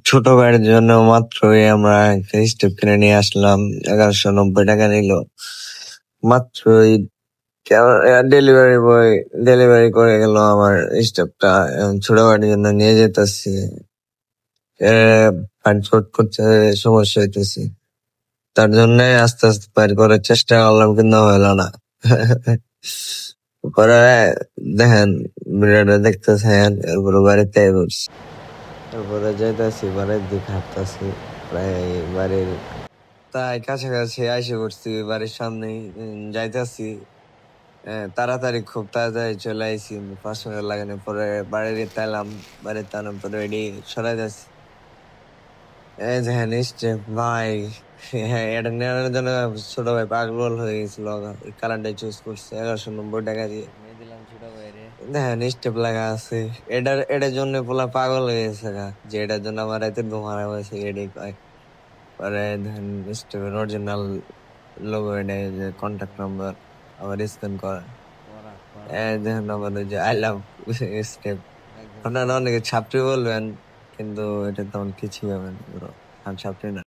ছোট ভাইয়ের জন্য মাত্রই আমরা একটা স্টেপ কিনে নিয়ে আসলাম। 1190 টাকা নিল মাত্রই। ডেলিভারি বয় ডেলিভারি করে গেল আমার স্টেপটা। ছোট ভাইয়ের জন্য নিয়ে যেতেছি, শোধ করতে সমস্যা হইতেছি, তার জন্য আস্তে আস্তে বের করার চেষ্টা করলাম, কিন্তু হলো না। পরে দেখেন, ভিডিওটা দেখতেছেন, এরপরে বাড়িতে বসছি, তারপরে যাইতাছি বাড়ির দিকে, হাঁটতাছি প্রায় বাড়ির তাই কাছাকাছি আইসে পড়ছি, বাড়ির সামনেই যাইতাছি। তাড়াতাড়ি খুব তাড়াতাড়ি চলে আইসি, 5 মিনিট লাগানোর পরে বাড়িতে এলাম। বাড়িতে আনার পরে এডি সরাই যাচ্ছি। এই দেখেন স্টেপ ভাই, হ্যাঁ এটা নেওয়ার জন্য ছোট ভাই পাগল হয়ে গেছিল। কালারটাই চুজ করছে 1190 টাকা দিয়ে নিয়ে দিলাম ছোট ভাইরে। দেখেন স্টেপ লাগা আছে, এটার জন্য পোলা পাগল হয়ে গেছে গা, যে এটার জন্য আমার রাতে ঘুম হারাম হয়েছে, এটাই কয়। পরে দেখেন স্টেপের অরিজিনাল লোগো, এটা যে কন্ট্যাক্ট নাম্বার আবার স্ক্যান করা। দেখেন আমার ওই যে আই লাভ স্টেপ। আপনারা অনেকে ছাপড়ি বলবেন, কিন্তু এটা তেমন কিছুই হবে না, ছাপড়ি না।